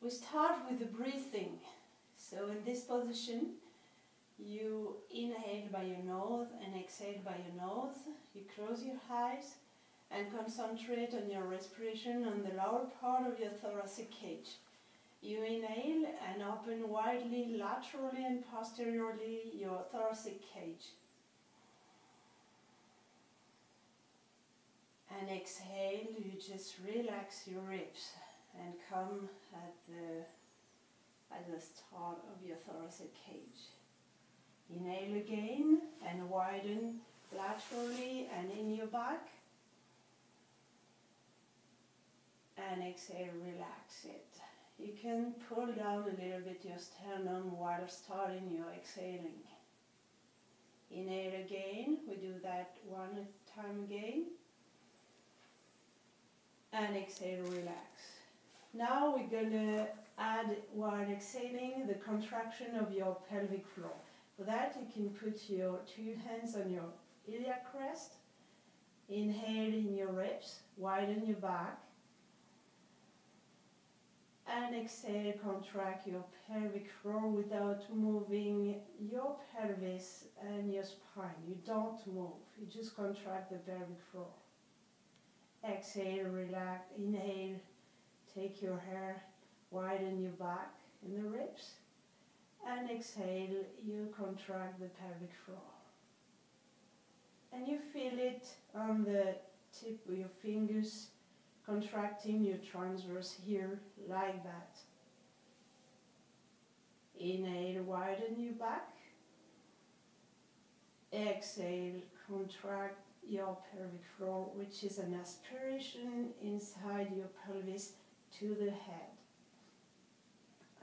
We start with the breathing. So in this position, you inhale by your nose and exhale by your nose. You close your eyes and concentrate on your respiration on the lower part of your thoracic cage. You inhale and open widely, laterally and posteriorly your thoracic cage. And exhale, you just relax your ribs and come at the start of your thoracic cage. Inhale again and widen laterally and in your back. And exhale, relax it. You can pull down a little bit your sternum while starting your exhaling. Inhale again, we do that one time again. And exhale, relax. Now we're going to add, while exhaling, the contraction of your pelvic floor. For that, you can put your two hands on your iliac crest. Inhale in your ribs, widen your back. And exhale, contract your pelvic floor without moving your pelvis and your spine. You don't move, you just contract the pelvic floor. Exhale, relax, inhale, take your hair, widen your back and the ribs. And exhale, you contract the pelvic floor. And you feel it on the tip of your fingers, contracting your transverse here, like that. Inhale, widen your back. Exhale, contract your pelvic floor, which is an aspiration inside your pelvis to the head.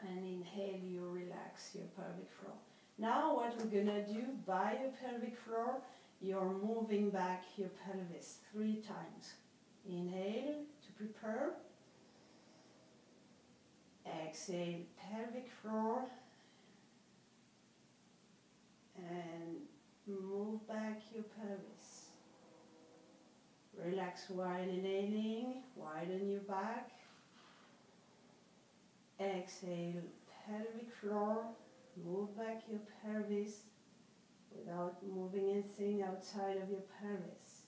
And inhale, you relax your pelvic floor. Now what we're going to do by your pelvic floor, you're moving back your pelvis 3 times. Inhale to prepare. Exhale, pelvic floor. And move back your pelvis. Relax while inhaling, widen your back. Exhale, pelvic floor, move back your pelvis without moving anything outside of your pelvis.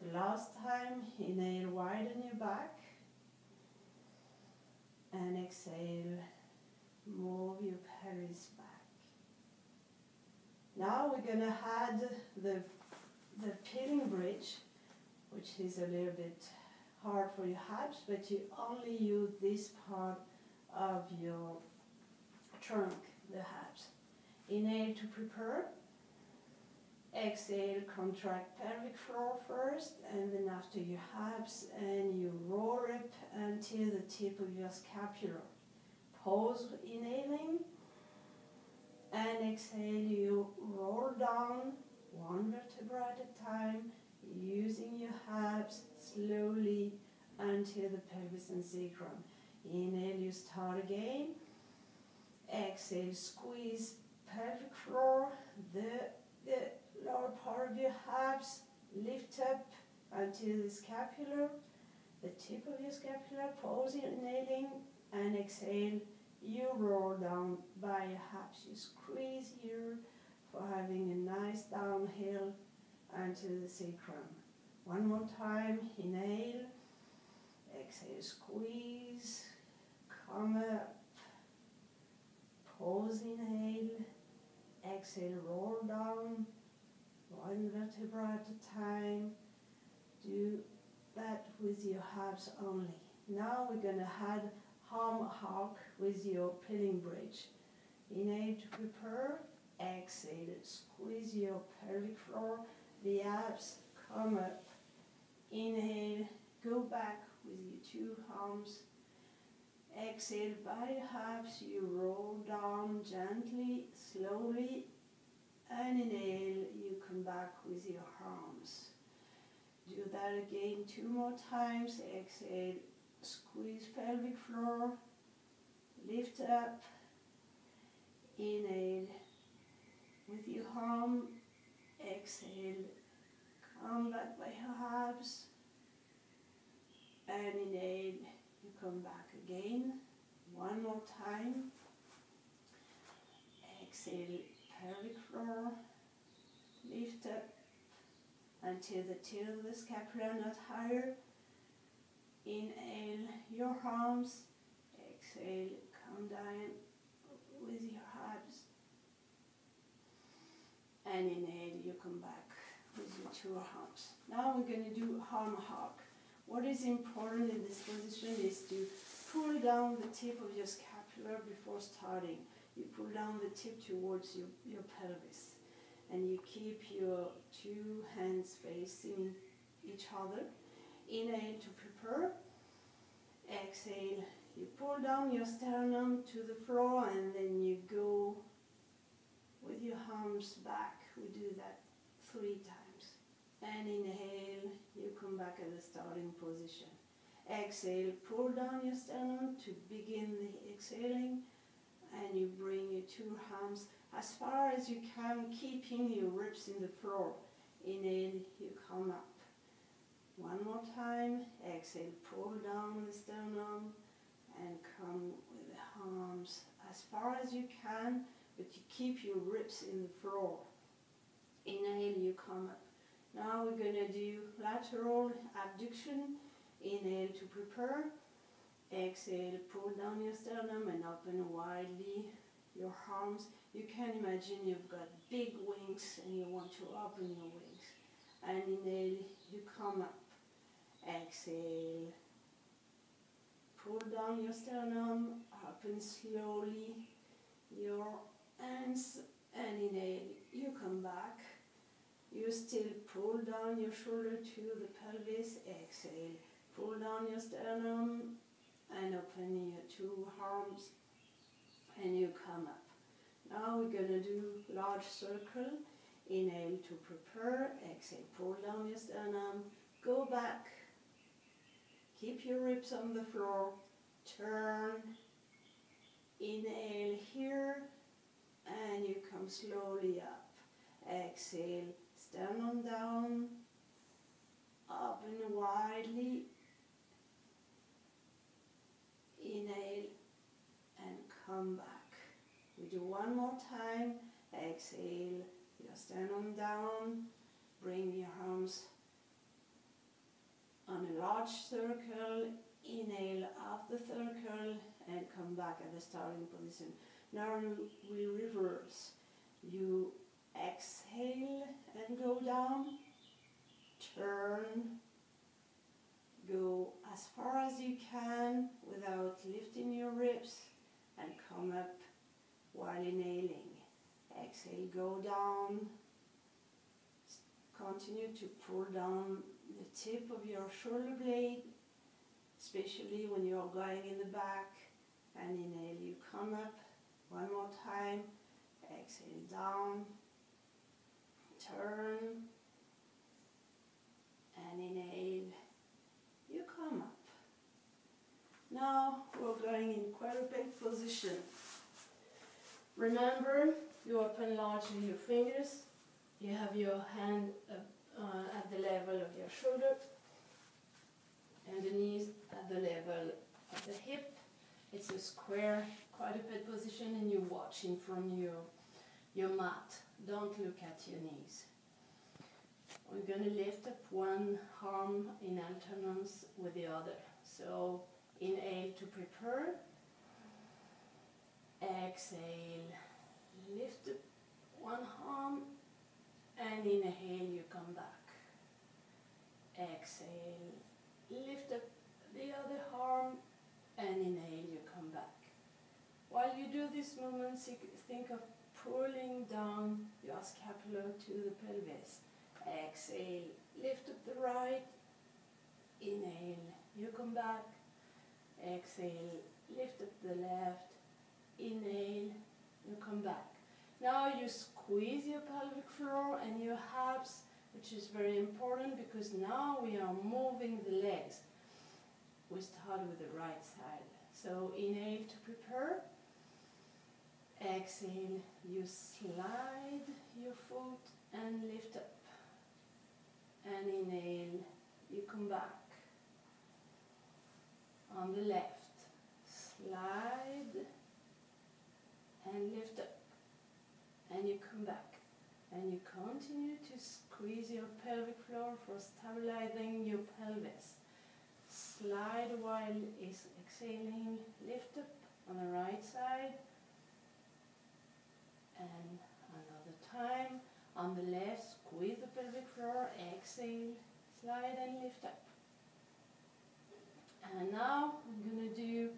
The last time, inhale, widen your back. And exhale, move your pelvis back. Now we're going to add the peeling bridge, which is a little bit hard for your abs, but you only use this part of your trunk, the abs. Inhale to prepare. Exhale, contract pelvic floor first, and then after your abs, and you roll up until the tip of your scapula. Pause inhaling, and exhale, you roll down 1 vertebra at a time, using your abs slowly until the pelvis and sacrum. Inhale, you start again. Exhale, squeeze pelvic floor, the lower part of your abs, lift up until the scapula, the tip of your scapula. Pause inhaling, and exhale, you roll down by your abs. You squeeze here for having a nice downhill until the sacrum. One more time, inhale, exhale, squeeze, come up, pause, inhale, exhale, roll down, 1 vertebra at a time. Do that with your abs only. Now we're going to add arm hook with your peeling bridge. Inhale to prepare. Exhale, squeeze your pelvic floor, the abs come up. Inhale, go back with your 2 arms. Exhale, by your abs, you roll down gently, slowly, and inhale, you come back with your arms. Do that again 2 more times. Exhale, squeeze pelvic floor, lift up, inhale, with your arm, exhale, come back by your abs, and inhale, you come back again. One more time. Exhale, pelvic floor. Lift up until the tip of the scapula, not higher. Inhale your arms. Exhale, come down with your abs. And inhale, you come back with your two arms. Now we're going to do arm hug. What is important in this position is to pull down the tip of your scapula before starting. You pull down the tip towards your pelvis. And you keep your two hands facing each other. Inhale to prepare. Exhale, you pull down your sternum to the floor and then you go with your arms back. We do that 3 times. And inhale, you come back at the starting position. Exhale, pull down your sternum to begin the exhaling. And you bring your two arms as far as you can, keeping your ribs in the floor. Inhale, you come up. One more time. Exhale, pull down the sternum and come with the arms as far as you can, but you keep your ribs in the floor. Inhale, you come up. Now we're going to do lateral abduction. Inhale to prepare. Exhale, pull down your sternum and open widely your arms. You can imagine you've got big wings and you want to open your wings. And inhale, you come up. Exhale, pull down your sternum, open slowly your hands, and inhale, you come back. You still pull down your shoulder to the pelvis. Exhale, pull down your sternum and open your two arms and you come up. Now we're going to do large circle. Inhale to prepare. Exhale, pull down your sternum. Go back. Keep your ribs on the floor. Turn. Inhale here and you come slowly up. Exhale, sternum down. Open widely. Inhale and come back. We do one more time. Exhale, your sternum down. Bring your arms on a large circle. Inhale up the circle and come back at the starting position. Now we reverse. You exhale and go down. Turn. Go as far as you can without lifting your ribs and come up while inhaling. Exhale, go down. Continue to pull down the tip of your shoulder blade, especially when you're going in the back. And inhale, you come up. One more time. Exhale, down. Turn. And inhale. You come up. Now we're going in quadruped position. Remember, you open largely your fingers. You have your hand at the level of your shoulder and the knees at the level of the hip. It's a square quadruped position and you're watching from your mat. Don't look at your knees. We're going to lift up one arm in alternance with the other. So inhale to prepare. Exhale, lift up one arm and inhale, you come back. Exhale, lift up the other arm and inhale, you come back. While you do these movements, think of pulling down your scapula to the pelvis. Exhale, lift up the right. Inhale, you come back. Exhale, lift up the left. Inhale, you come back. Now you squeeze your pelvic floor and your abs, which is very important because now we are moving the legs. We start with the right side. So inhale to prepare. Exhale, you slide your foot and lift up. And inhale, you come back. on the left. Slide and lift up. And you come back. And you continue to squeeze your pelvic floor for stabilizing your pelvis. Slide while exhaling, lift up on the right side. And another time on the left, squeeze the pelvic floor, exhale, slide and lift up. And now I'm going to do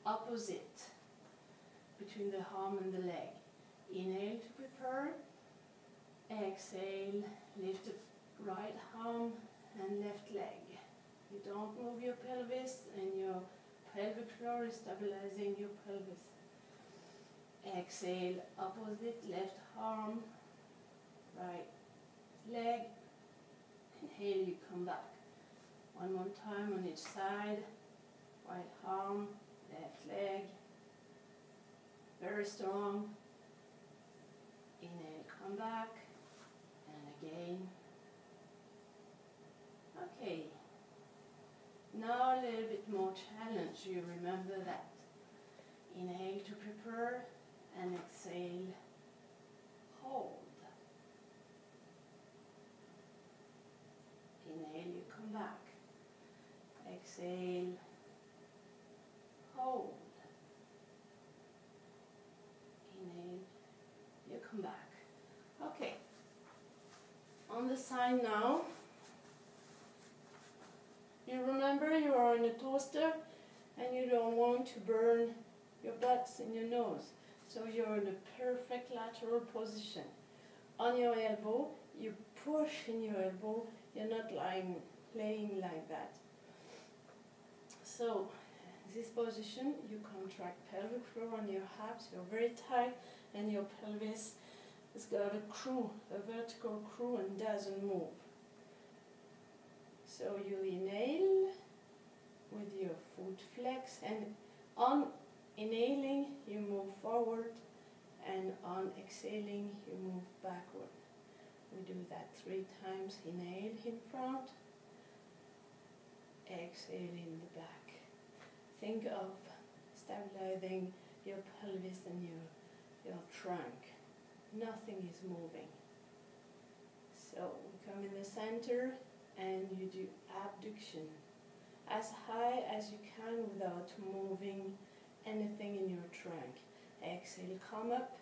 opposite between the arm and the leg. Inhale to prepare. Exhale, lift the right arm and left leg. You don't move your pelvis and your pelvic floor is stabilizing your pelvis. Exhale, opposite, left arm, right leg. Inhale, you come back. One more time on each side. Right arm, left leg. Very strong. Inhale, come back. And again. Okay. Now a little bit more challenge. You remember that. Inhale to prepare and exhale. Hold. Inhale, you come back. Exhale. Hold. Inhale, you come back. Okay. On the side now. You remember you are in a toaster and you don't want to burn your butts in your nose. So you're in a perfect lateral position. On your elbow, you push in your elbow. You're not laying like that. So this position, you contract pelvic floor on your abs. You're very tight and your pelvis has got a vertical crew and doesn't move. So you inhale with your foot flex, and on inhaling you move forward, and on exhaling you move backward. We do that 3 times. Inhale in front, exhale in the back. Think of stabilizing your pelvis and your trunk. Nothing is moving. So we come in the center and you do abduction as high as you can without moving anything in your trunk. Exhale, come up.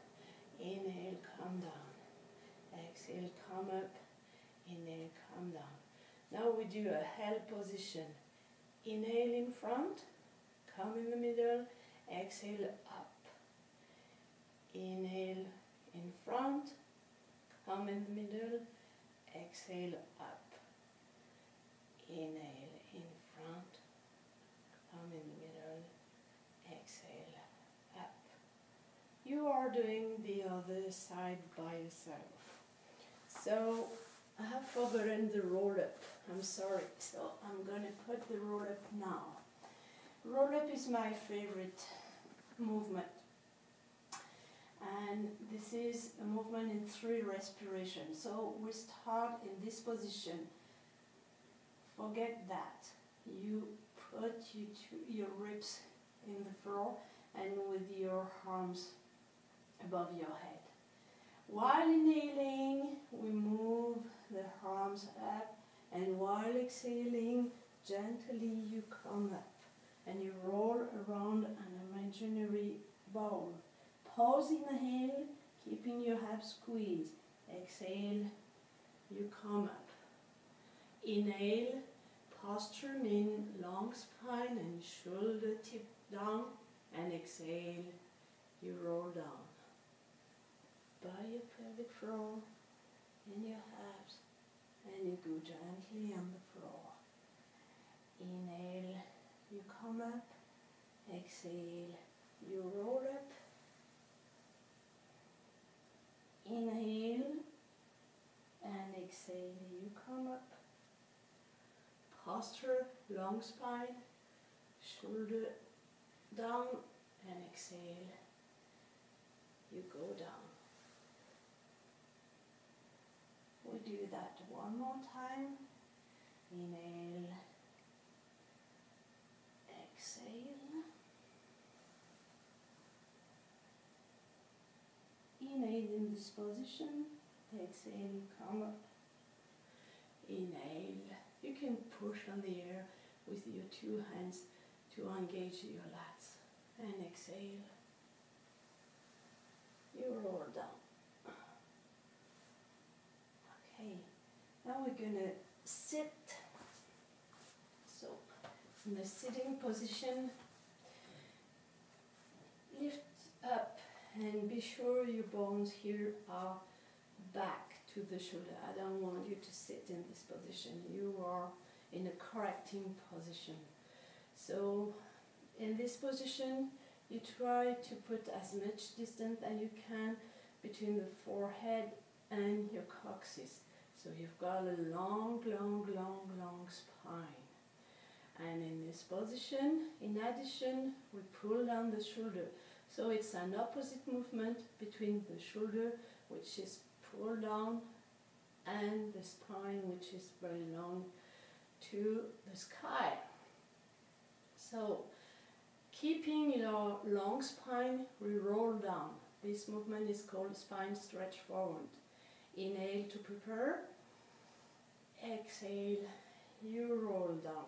Inhale, come down. Exhale, come up. Inhale, come down. Now we do a held position. Inhale in front, come in the middle, exhale up. Inhale in front, come in the middle, exhale up. Inhale in front, come in the middle, exhale up. You are doing the other side by yourself. So I have forgotten the roll up. I'm sorry. So I'm going to put the roll up now. Roll up is my favorite movement. And this is a movement in 3 respirations. So we start in this position. Forget that. You put your ribs in the floor and with your arms above your head. While inhaling, we move the arms up, and while exhaling, gently you come up and you roll around an imaginary ball. Pause, inhale, keeping your abs squeezed. Exhale, you come up. Inhale, posture in long spine and shoulder tip down, and exhale, you roll down. By your pelvic floor and your abs, and you go gently on the floor. Inhale, you come up. Exhale, you roll up. Inhale and exhale, you come up. Posture, long spine, shoulder down, and exhale, you go down. We do that one more time. Inhale, exhale. Inhale in this position, exhale, come up. Inhale, you can push on the air with your two hands to engage your lats. And exhale, you roll down. Okay, now we're gonna sit. So, in the sitting position, lift up and be sure your bones here are back to the shoulder. I don't want you to sit in this position. You are in a correcting position. So in this position, you try to put as much distance as you can between the forehead and your coccyx. So you've got a long, long, long, long spine. And in this position, in addition, we pull down the shoulder. So it's an opposite movement between the shoulder, which is pulled down, and the spine, which is very long to the sky. So, keeping your long spine, we roll down. This movement is called spine stretch forward. Inhale to prepare. Exhale, you roll down.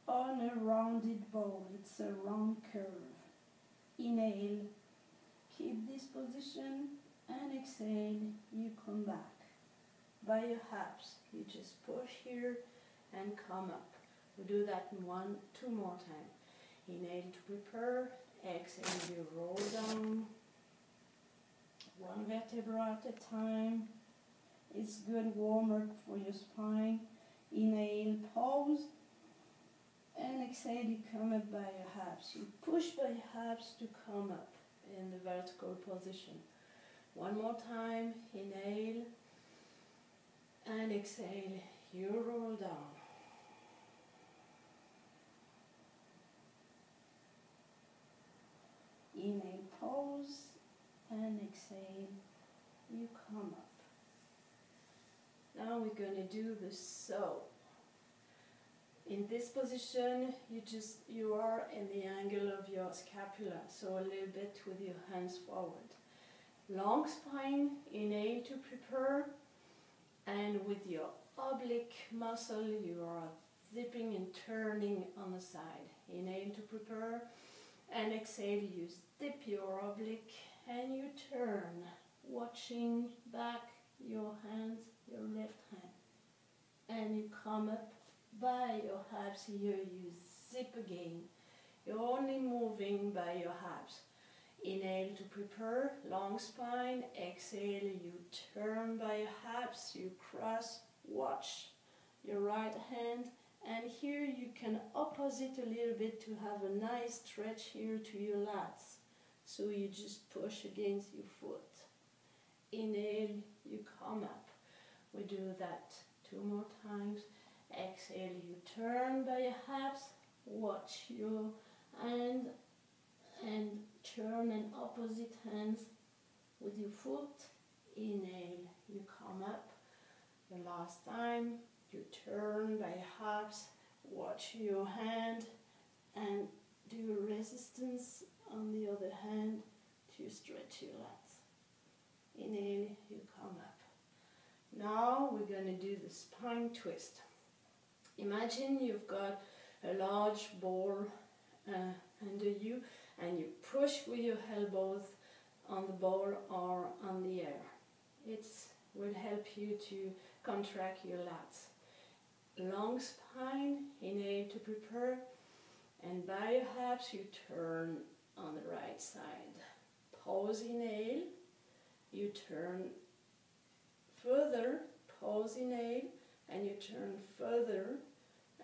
On a rounded ball, it's a round curve. Inhale, keep this position, and exhale, you come back. By your hips, you just push here and come up. We do that in two more times. Inhale to prepare, exhale, you roll down. One vertebra at a time. It's good warm-up for your spine. Inhale, pause. And exhale, you come up by your hips. You push by your hips to come up in the vertical position. One more time, inhale. And exhale, you roll down. Inhale, pause. And exhale, you come up. Now we're going to do the saw. In this position, you are in the angle of your scapula, so a little bit with your hands forward. Long spine, inhale to prepare, and with your oblique muscle, you are zipping and turning on the side. Inhale to prepare, and exhale, you zip your oblique, and you turn, watching back your hands, your left hand, and you come up by your hips. Here you zip again. You're only moving by your hips. Inhale to prepare, long spine. Exhale, you turn by your hips, you cross, watch your right hand, and here you can opposite a little bit to have a nice stretch here to your lats. So you just push against your foot. Inhale, you come up. We do that two more times. Exhale, you turn by your hips, watch your hand, and turn in opposite hands with your foot. Inhale, you come up. The last time, you turn by your hips, watch your hand, and do resistance on the other hand to stretch your lats. Inhale, you come up. Now we're going to do the spine twist. Imagine you've got a large ball under you, and you push with your elbows on the ball or on the air. It will help you to contract your lats. Long spine, inhale to prepare, and by your hips you turn on the right side. Pause, inhale, you turn further, pause, inhale, and you turn further.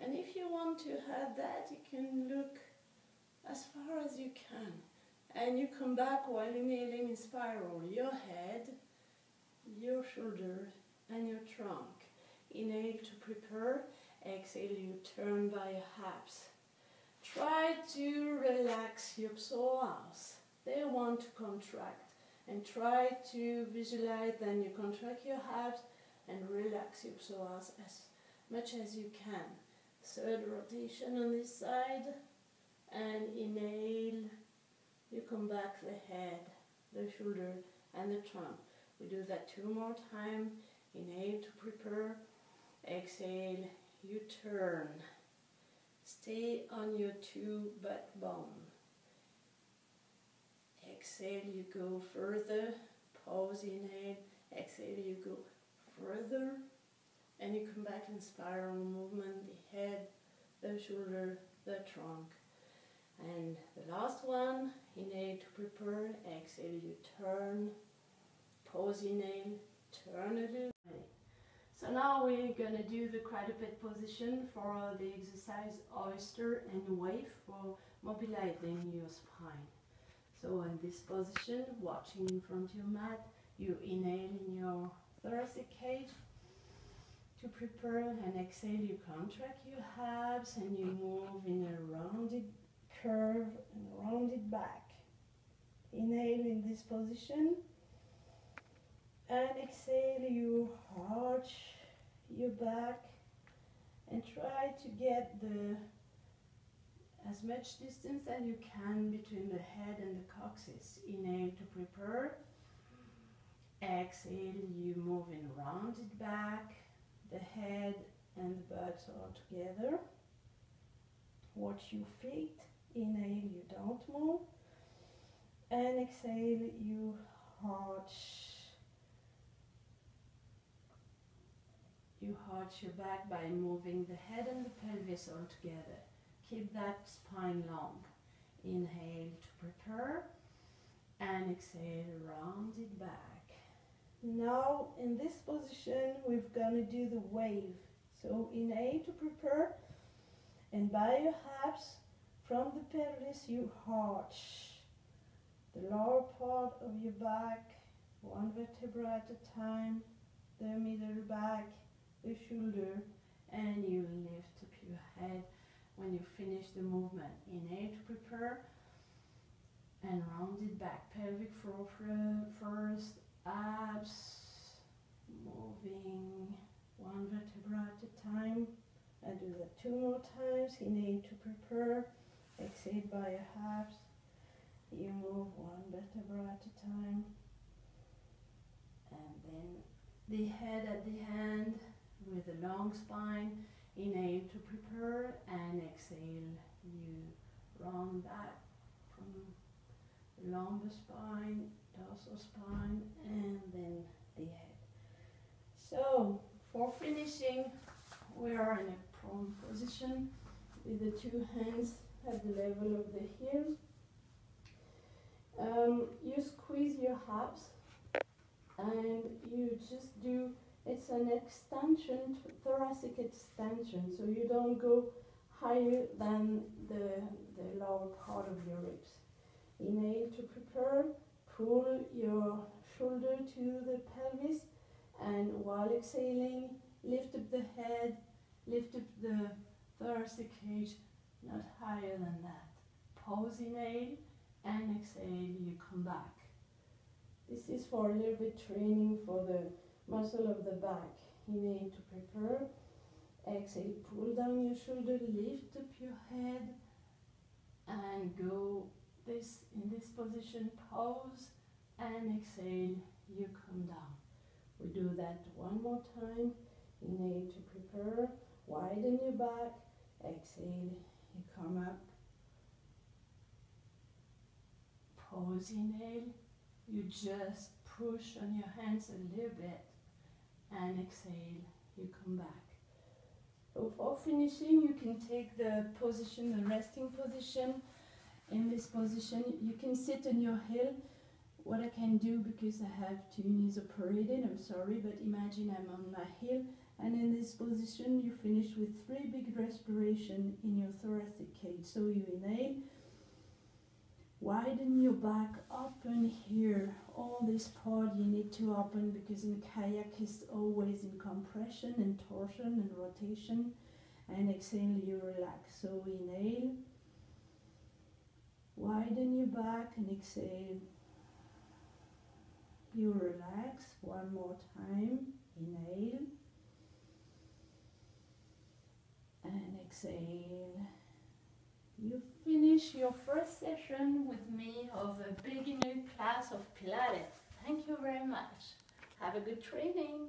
And if you want to have that, you can look as far as you can. And you come back while inhaling in spiral. Your head, your shoulder, and your trunk. Inhale to prepare. Exhale, you turn by your hips. Try to relax your psoas. They want to contract. And try to visualize that you contract your hips and relax your psoas as much as you can. Third rotation on this side. And inhale, you come back the head, the shoulder, and the trunk. We do that 2 more times. Inhale to prepare. Exhale, you turn. Stay on your 2 butt bone. Exhale, you go further. Pause, inhale. Exhale, you go further. And you come back in spiral movement, the head, the shoulder, the trunk. And the last one, inhale to prepare. Exhale, you turn. Pause, inhale, turn a little. So now we're going to do the quadruped position for the exercise oyster and wave for mobilizing your spine. So in this position, watching in front of your mat, you inhale in your thoracic cage to prepare, and exhale, you contract your abs and you move in a rounded curve and rounded back. Inhale in this position. And exhale, you arch your back and try to get as much distance as you can between the head and the coccyx. Inhale to prepare. Exhale, you move in rounded back, the head and the butt all together. Watch your feet. Inhale, you don't move. And exhale, you arch. You arch your back by moving the head and the pelvis all together. Keep that spine long. Inhale to prepare. And exhale, round it back. Now in this position, we're going to do the wave. So inhale to prepare. And by your abs, from the pelvis, you arch the lower part of your back, one vertebra at a time, the middle back, the shoulder, and you lift up your head when you finish the movement. Inhale to prepare and round it back. Pelvic floor first, abs moving one vertebra at a time. I do that 2 more times. Inhale to prepare, exhale by your abs. You move one vertebra at a time. And then the head at the hand with a long spine. Inhale to prepare and exhale. You round back from the lumbar spine, dorsal spine, and then the head. So for finishing, we are in a prone position with the 2 hands at the level of the heels. You squeeze your abs and you just do, it's an extension, thoracic extension, so you don't go higher than the lower part of your ribs. Inhale to prepare, pull your shoulder to the pelvis, and while exhaling, lift up the head, lift up the thoracic cage, not higher than that. Pause, inhale, and exhale, you come back. This is for a little bit training for the muscle of the back. Inhale to prepare, exhale, pull down your shoulder, lift up your head, and go in this position, pause, and exhale, you come down. We do that 1 more time. Inhale to prepare, widen your back, exhale, you come up. Pause, inhale, you just push on your hands a little bit, and exhale, you come back. So for finishing, you can take the position, the resting position. In this position, you can sit on your heel. What I can do, because I have 2 knees operated, I'm sorry, but imagine I'm on my heel, and in this position, you finish with 3 big respirations in your thoracic cage. So you inhale, widen your back, open here. All this part you need to open, because in kayak is always in compression and torsion and rotation. And exhale, you relax. So inhale, widen your back, and exhale, you relax. 1 more time. Inhale and exhale. You finish your first session with me of a beginner class of Pilates. Thank you very much. Have a good training.